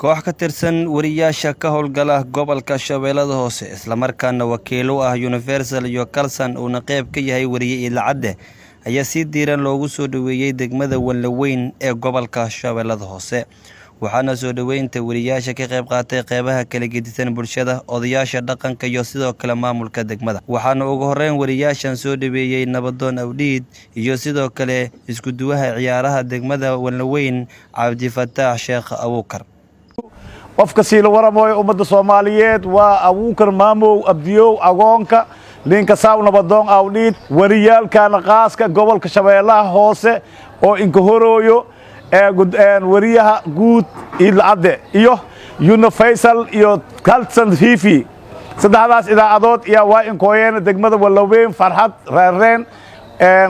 koox ka tirsan wariyaasha ka howlgala gobolka Shabeellada Hoose isla markaana wakiil u ah Universal iyo Kalsan oo qayb ka yahay wariye Ilacade ayaa si diiran loogu soo dhaweeyay degmada Walaweyn ee gobolka Shabeellada Hoose waxaana soo dhaweynta wariyaasha ka qayb qaatay qaybaha kala gedisan bulshada odayaasha dhaqanka iyo sidoo kale maamulka degmada waxaana ugu horeyn wariyaashan soo dhaweeyay Nabadoon Awdhiid iyo sidoo kale isku duwaha ciyaaraha degmada Walaweyn Cabdi Fataax Sheekh Abuukar qofka si la waramayo ummadda Soomaaliyeed waa Abuukar Maamow Abdiyow Agoonka ninka saaw Nabadoon Awdhiid wariyaalka qaaska gobolka Shabeellaha Hoose oo inka horooyo wariyaha guud Ilacade iyo Universal iyo Kalsan TV saddexdaas idaacadood iyo waa in kooyeen degmada Walaweyn farxad reereen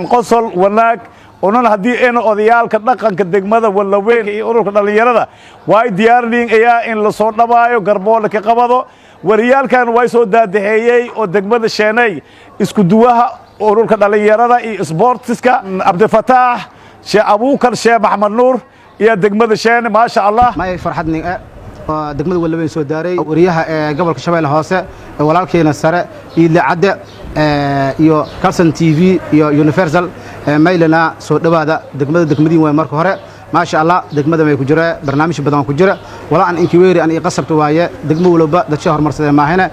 qosol wanaag onan hadii aan odayaalka dhaqanka degmada Walaweyn iyo ururka dhalinyarada way diyaarniin ayaa in la soo dhabaayo garbool ka qabado wariyaalkan way soo daadaheeyay oo degmada Sheenay isku duwaha ururka dhalinyarada iyo sportska Cabdi Fataax Sheekh Abuukar Sheekh Maxamed Nuur iyo degmada Sheenay ma sha Allah ma farxadni degmada Walaweyn soo daaray wariyaha gobolka Shabeellaha Hoose walaalkeena sare Ilacade iyo Kalsan TV iyo Universal maylana soo dhawaada degmadii way marka hore ma sha Allah degmada way ku jira barnaamij badan ku jira wala aan inkiweeri aan qasabto waaye degmo walba dadka horumarsaday ma ahna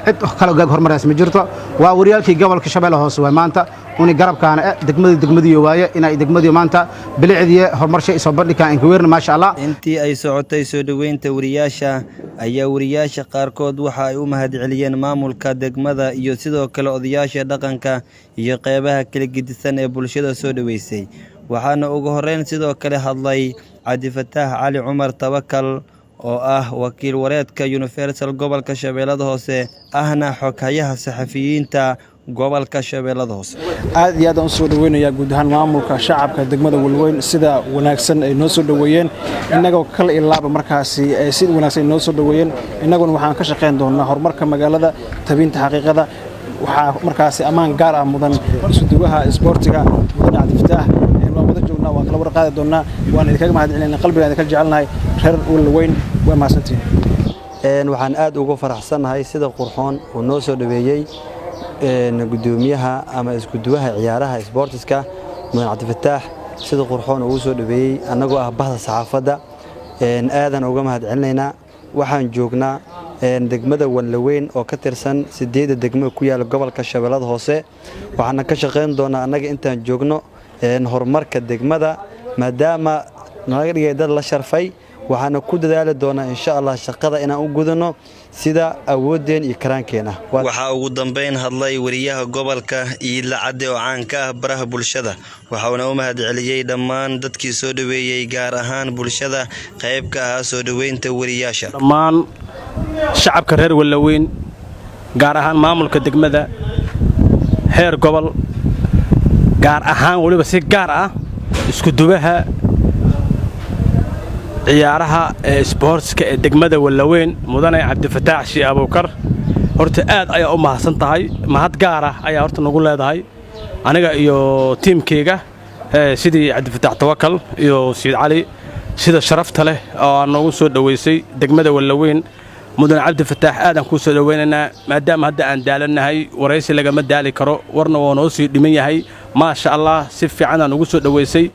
cid kala gaag horumaras ma jirto waa wariyaalkii gobolka Shabeellaha Hoose way maanta uni garabkaana degmadii waaye inay degmadii maanta bilicdiye horumarshay soo bandhigaan inkiweerna ma sha Allah intii ay socotay soo dhaweynta wariyaasha ayaa wariyaasha qaarkood waxa ay u mahadceliyeen maamulka degmada iyo sidoo kale odayaasha dhaqanka iyo qaybaha kala gedisan ee bulshada soo dhaweysay waxaana ugu horeyn sidoo kale hadlay Cabdi Fataax Cali Cumar Tabakal oo ah wakiil wareedka Universal gobolka Shabeellada Hoose ahna xoghayaha saxafiyiinta gobolka Shabeellada Hoose aad iyo aad aan soo dhaweynayaa guud ahaan maamulka shacabka degmada Walaweyn sida wanaagsan ay noo soo dhaweeyeen inagoo kala ilaaba markaasi ay si wanaagsan noo soo dhaweeyeen inaguna waxaan ka shaqeyn doonaa horumarka magaalada tabinta xaqiiqada waxa markaasi amaan gaar ah mudan isku duwaha sportiga mudan Cabdi Fataax waan wada joognaa waan kala warqaadi doonaa waan idinkaga mahadcelinaa qalbiga ka jecelnahay reer Walaweyn waa maasantiin waxaan aad ugu faraxsanahay sida qurxoon oo noo soo dhaweeyay gudoomiyaha ama isku duwaha ciyaaraha sportiska mudan Cabdi Fataax sida qurxoon ugu soo dhaweeyay anagoo ah bahda saxaafadda aadan uga mahadcelinaynaa waxaan joognaa degmada Walaweyn oo ka tirsan 8 degmo ku yaal gobolka Shabeellada Hoose waxaana ka shaqeyn doonaa anaga intaan joogno horumarka degmada maadaama naga dhigay dad la sharfay waxaana ku dadaali doonaa insha Allah shaqada inaan u gudano sida awoodeen iyo karaankeena waxa ugu dambeyn hadlay wariyaha gobolka Ilacade oo caan ka ah baraha bulshada waxaana u mahadceliyay dhammaan dadkii soo dhaweeyay gaar ahaan bulshada qayb ka ah soo dhaweynta wariyaasha dhammaan shacabka reer Walaweyn gaar ahaan maamulka degmada heer gobol gaar ahaan waliba si gaar ah isku duwaha ciyaaraha sportska ee degmada Walaweyn mudane Cabdi Fataax Sheekh Abuukar horta aad ayaa u mahadsan tahay mahad gaar ah ayaa horta nagu leedahay aniga iyo teamkeyga sidii Cabdi Fataax Tabakal iyo Sayid Cali sida sharafta leh oo nagu soo dhaweysay degmada Walaweyn mudane Cabdi Fataax aadan ku soo dhaweynana maadaama hadda aan daalanahay wareysi laga ma daali karo warna waa noo sii dhiman yahay ma sha Allah si fiican aan ugu soo dhaweysay